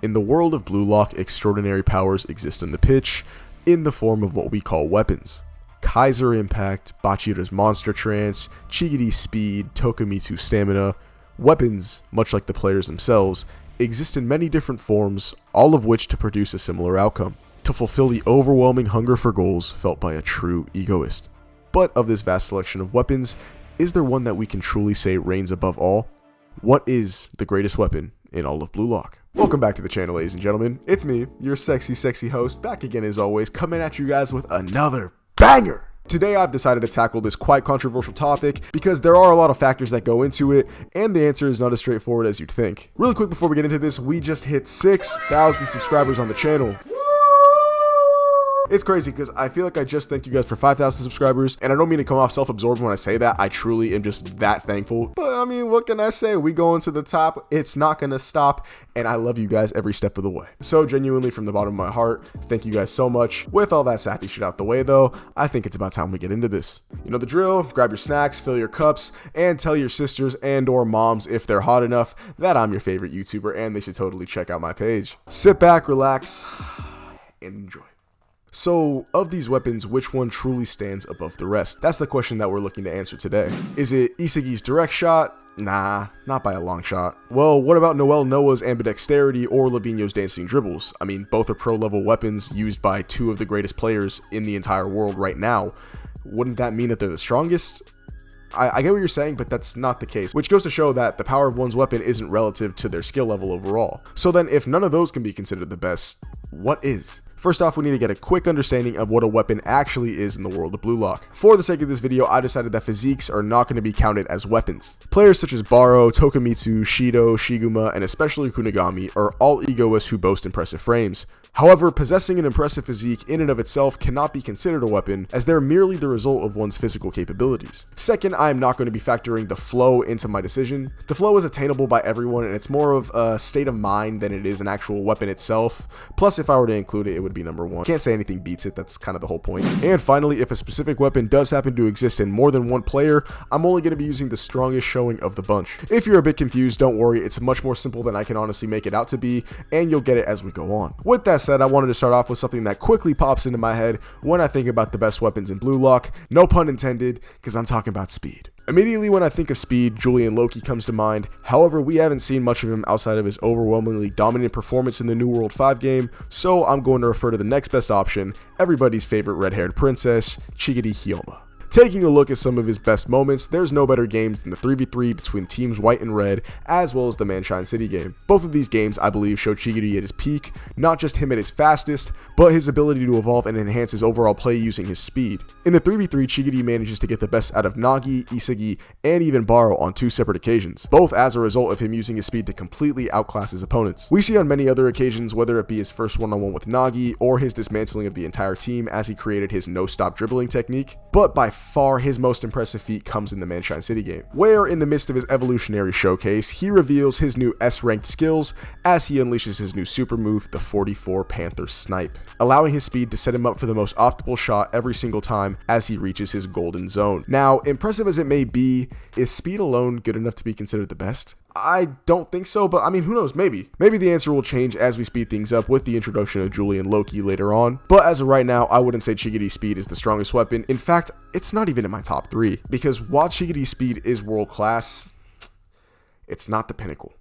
In the world of Blue Lock, extraordinary powers exist on the pitch in the form of what we call weapons. Kaiser Impact, Bachira's Monster Trance, Chigidi's Speed, Tokimitsu's Stamina. Weapons, much like the players themselves, exist in many different forms, all of which to produce a similar outcome, to fulfill the overwhelming hunger for goals felt by a true egoist. But of this vast selection of weapons, is there one that we can truly say reigns above all? What is the greatest weapon in all of Blue Lock? Welcome back to the channel, ladies and gentlemen. It's me, your sexy host, back again as always, coming at you guys with another banger! Today I've decided to tackle this quite controversial topic because there are a lot of factors that go into it, and the answer is not as straightforward as you'd think. Really quick before we get into this, we just hit 6,000 subscribers on the channel. It's crazy because I feel like I just thanked you guys for 5,000 subscribers, and I don't mean to come off self-absorbed when I say that. I truly am just that thankful. But I mean, what can I say? We going to the top. It's not going to stop, and I love you guys every step of the way. So genuinely, from the bottom of my heart, thank you guys so much. With all that sappy shit out the way though, I think it's about time we get into this. You know the drill, grab your snacks, fill your cups, and tell your sisters and or moms if they're hot enough that I'm your favorite YouTuber and they should totally check out my page. Sit back, relax, and enjoy. So, of these weapons, which one truly stands above the rest? That's the question that we're looking to answer today. Is it Isagi's direct shot? Nah, not by a long shot. Well, what about Noel Noah's ambidexterity or Lavinho's dancing dribbles? I mean, both are pro-level weapons used by two of the greatest players in the entire world right now. Wouldn't that mean that they're the strongest? I get what you're saying, but that's not the case, which goes to show that the power of one's weapon isn't relative to their skill level overall. So then, if none of those can be considered the best, what is? First off, we need to get a quick understanding of what a weapon actually is in the world of Blue Lock. For the sake of this video, I decided that physiques are not going to be counted as weapons. Players such as Baro, Tokimitsu, Shido, Shiguma, and especially Kunigami are all egoists who boast impressive frames. However, possessing an impressive physique in and of itself cannot be considered a weapon, as they're merely the result of one's physical capabilities. Second, I am not going to be factoring the flow into my decision. The flow is attainable by everyone, and it's more of a state of mind than it is an actual weapon itself. Plus, if I were to include it, it would be number one. Can't say anything beats it, that's kind of the whole point. And finally, if a specific weapon does happen to exist in more than one player, I'm only going to be using the strongest showing of the bunch. If you're a bit confused, don't worry, it's much more simple than I can honestly make it out to be, and you'll get it as we go on. With that said, I wanted to start off with something that quickly pops into my head when I think about the best weapons in Blue Lock. No pun intended, because I'm talking about speed. Immediately when I think of speed, Julian Loki comes to mind. However, we haven't seen much of him outside of his overwhelmingly dominant performance in the New World 5 game, so I'm going to refer to the next best option, everybody's favorite red-haired princess, Chigiri Hyoma. Taking a look at some of his best moments, there's no better games than the 3v3 between teams white and red, as well as the Manshine City game. Both of these games, I believe, show Chigiri at his peak, not just him at his fastest, but his ability to evolve and enhance his overall play using his speed. In the 3v3, Chigiri manages to get the best out of Nagi, Isagi, and even Baro on two separate occasions, both as a result of him using his speed to completely outclass his opponents. We see on many other occasions, whether it be his first one-on-one with Nagi, or his dismantling of the entire team as he created his no-stop dribbling technique, but by far his most impressive feat comes in the Manshine City game, where in the midst of his evolutionary showcase, he reveals his new S-ranked skills as he unleashes his new super move, the 44 Panther Snipe, allowing his speed to set him up for the most optimal shot every single time as he reaches his golden zone. Now, impressive as it may be, is speed alone good enough to be considered the best? I don't think so, but I mean, who knows, maybe. Maybe the answer will change as we speed things up with the introduction of Julian Loki later on. But as of right now, I wouldn't say Chigiri's speed is the strongest weapon. In fact, it's not even in my top 3. Because while Chigiri's speed is world class, it's not the pinnacle.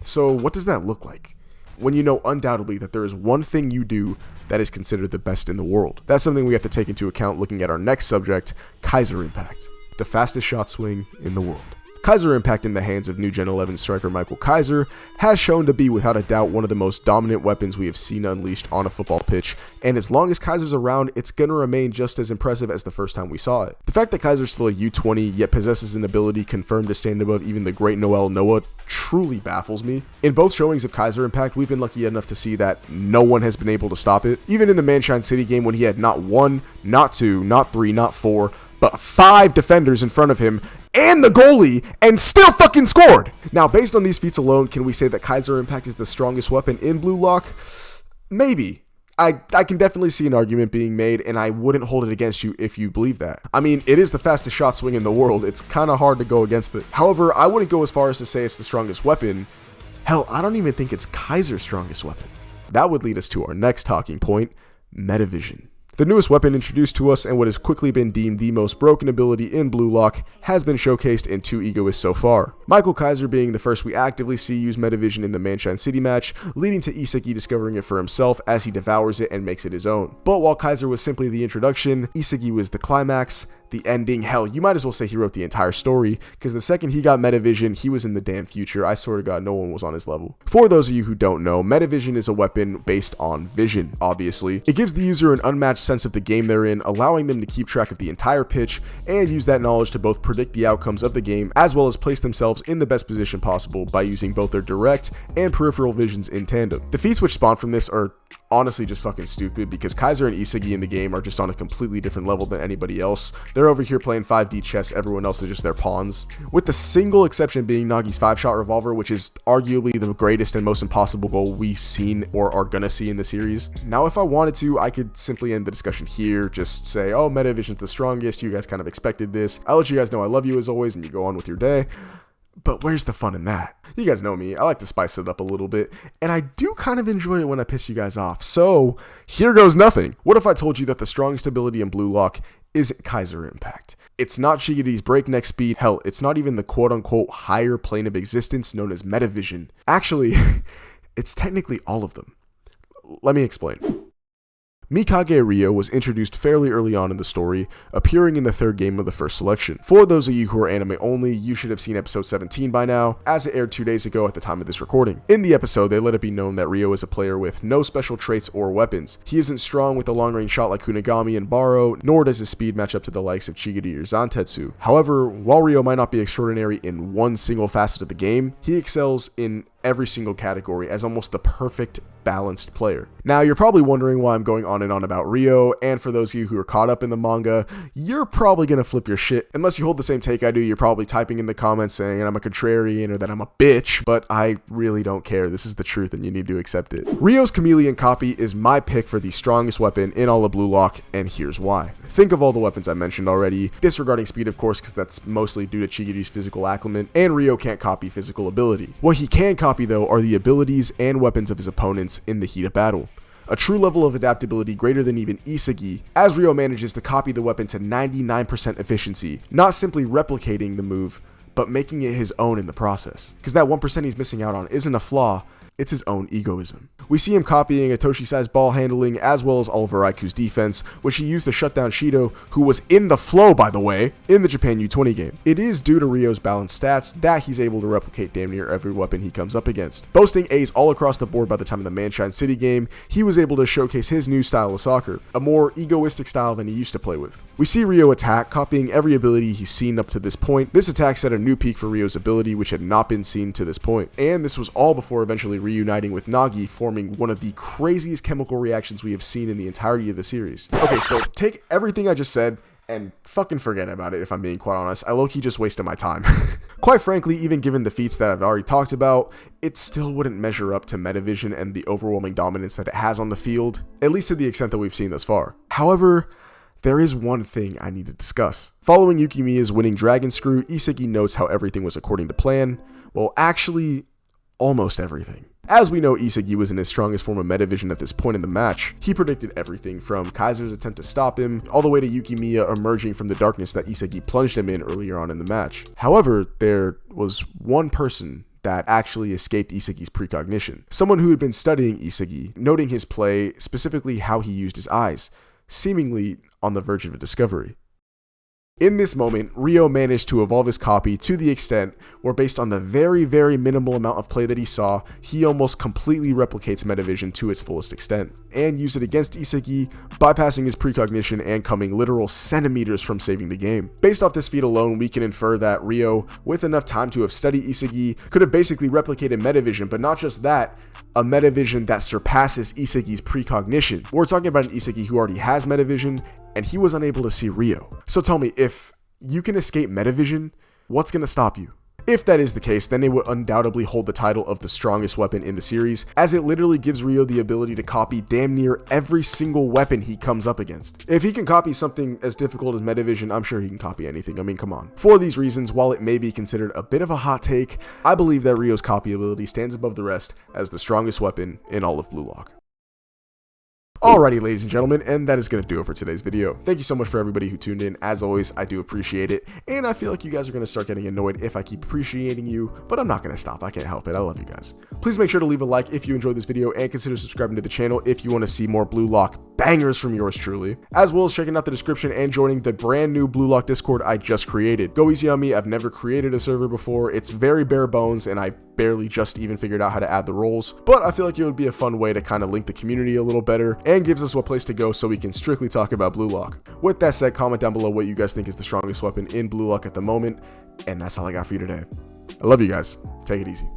So what does that look like? When you know undoubtedly that there is one thing you do that is considered the best in the world. That's something we have to take into account looking at our next subject, Kaiser Impact, the fastest shot swing in the world. Kaiser Impact in the hands of new Gen 11 striker Michael Kaiser has shown to be without a doubt one of the most dominant weapons we have seen unleashed on a football pitch, and as long as Kaiser's around, it's going to remain just as impressive as the first time we saw it. The fact that Kaiser's still a U20 yet possesses an ability confirmed to stand above even the great Noel Noah truly baffles me. In both showings of Kaiser Impact, we've been lucky enough to see that no one has been able to stop it. Even in the Manshine City game when he had not 1, not 2, not 3, not 4, but 5 defenders in front of him and the goalie, and still fucking scored. Now, based on these feats alone, can we say that Kaiser Impact is the strongest weapon in Blue Lock? Maybe. I can definitely see an argument being made, and I wouldn't hold it against you if you believe that. I mean, it is the fastest shot swing in the world. It's kind of hard to go against it. However, I wouldn't go as far as to say it's the strongest weapon. Hell, I don't even think it's Kaiser's strongest weapon. That would lead us to our next talking point, Metavision. The newest weapon introduced to us and what has quickly been deemed the most broken ability in Blue Lock has been showcased in 2 Egoists so far. Michael Kaiser being the first we actively see use Metavision in the Manshine City match, leading to Isagi discovering it for himself as he devours it and makes it his own. But while Kaiser was simply the introduction, Isagi was the climax, the ending. Hell, you might as well say he wrote the entire story, because the second he got Metavision, he was in the damn future. I swear to God, no one was on his level. For those of you who don't know, Metavision is a weapon based on vision, obviously. It gives the user an unmatched sense of the game they're in, allowing them to keep track of the entire pitch and use that knowledge to both predict the outcomes of the game, as well as place themselves in the best position possible by using both their direct and peripheral visions in tandem. The feats which spawn from this are honestly just fucking stupid, because Kaiser and Isagi in the game are just on a completely different level than anybody else. They're over here playing 5D chess, everyone else is just their pawns. With the single exception being Nagi's 5-shot revolver, which is arguably the greatest and most impossible goal we've seen or are gonna see in the series. Now, if I wanted to, I could simply end the discussion here, just say, oh, Metavision's the strongest, you guys kind of expected this. I'll let you guys know I love you as always, and you go on with your day. But where's the fun in that? You guys know me, I like to spice it up a little bit, and I do kind of enjoy it when I piss you guys off. So, here goes nothing. What if I told you that the strongest ability in Blue Lock isn't Kaiser Impact? It's not Chigity's breakneck speed. Hell, it's not even the quote-unquote higher plane of existence known as Metavision. Actually, it's technically all of them. Let me explain. Mikage Ryo was introduced fairly early on in the story, appearing in the 3rd game of the first selection. For those of you who are anime only, you should have seen episode 17 by now, as it aired 2 days ago at the time of this recording. In the episode, they let it be known that Ryo is a player with no special traits or weapons. He isn't strong with a long-range shot like Kunigami and Baro, nor does his speed match up to the likes of Chigiri or Zantetsu. However, while Ryo might not be extraordinary in one single facet of the game, he excels in every single category as almost the perfect balanced player. Now, you're probably wondering why I'm going on and on about Ryo, and for those of you who are caught up in the manga, you're probably gonna flip your shit. Unless you hold the same take I do, you're probably typing in the comments saying I'm a contrarian or that I'm a bitch, but I really don't care. This is the truth and you need to accept it. Ryo's Chameleon copy is my pick for the strongest weapon in all of Blue Lock, and here's why. Think of all the weapons I mentioned already, disregarding speed of course, because that's mostly due to Chigiri's physical acclimate, and Ryo can't copy physical ability. What he can copy though are the abilities and weapons of his opponents in the heat of battle. A true level of adaptability greater than even Isagi, as Ryo manages to copy the weapon to 99% efficiency, not simply replicating the move, but making it his own in the process. Because that 1% he's missing out on isn't a flaw, it's his own egoism. We see him copying Itoshi-sized ball handling as well as Oliver Aiku's defense, which he used to shut down Shido, who was in the flow by the way, in the Japan U20 game. It is due to Ryo's balanced stats that he's able to replicate damn near every weapon he comes up against. Boasting A's all across the board by the time of the Manshine City game, he was able to showcase his new style of soccer, a more egoistic style than he used to play with. We see Ryo attack, copying every ability he's seen up to this point. This attack set a new peak for Ryo's ability, which had not been seen to this point. And this was all before eventually reuniting with Nagi, forming one of the craziest chemical reactions we have seen in the entirety of the series. Okay, so take everything I just said and fucking forget about it, if I'm being quite honest. I low-key just wasted my time. Quite frankly, even given the feats that I've already talked about, it still wouldn't measure up to Metavision and the overwhelming dominance that it has on the field, at least to the extent that we've seen thus far. However, there is one thing I need to discuss. Following Yukimiya's winning Dragon Screw, Isagi notes how everything was according to plan. Well, actually, almost everything. As we know, Isagi was in his strongest form of Metavision at this point in the match. He predicted everything from Kaiser's attempt to stop him, all the way to Yukimiya emerging from the darkness that Isagi plunged him in earlier on in the match. However, there was one person that actually escaped Isagi's precognition. Someone who had been studying Isagi, noting his play, specifically how he used his eyes, seemingly on the verge of a discovery. In this moment, Ryo managed to evolve his copy to the extent where, based on the very, very minimal amount of play that he saw, he almost completely replicates Metavision to its fullest extent, and used it against Isagi, bypassing his precognition and coming literal centimeters from saving the game. Based off this feat alone, we can infer that Ryo, with enough time to have studied Isagi, could have basically replicated Metavision, but not just that, a Metavision that surpasses Isagi's precognition. We're talking about an Isagi who already has Metavision, and he was unable to see Ryo. So tell me, if you can escape Metavision, what's gonna stop you? If that is the case, then they would undoubtedly hold the title of the strongest weapon in the series, as it literally gives Ryo the ability to copy damn near every single weapon he comes up against. If he can copy something as difficult as Metavision, I'm sure he can copy anything. I mean, come on. For these reasons, while it may be considered a bit of a hot take, I believe that Ryo's copy ability stands above the rest as the strongest weapon in all of Blue Lock. Alrighty, ladies and gentlemen, and that is going to do it for today's video. Thank you so much for everybody who tuned in. As always, I do appreciate it, and I feel like you guys are going to start getting annoyed if I keep appreciating you, but I'm not going to stop. I can't help it. I love you guys. Please make sure to leave a like if you enjoyed this video, and consider subscribing to the channel if you want to see more Blue Lock bangers from yours truly, as well as checking out the description and joining the brand new Blue Lock Discord I just created. Go easy on me. I've never created a server before. It's very bare bones, and I barely just even figured out how to add the roles, but I feel like it would be a fun way to kind of link the community a little better and gives us a place to go so we can strictly talk about Blue Lock. With that said, comment down below what you guys think is the strongest weapon in Blue Lock at the moment, and that's all I got for you today. I love you guys. Take it easy.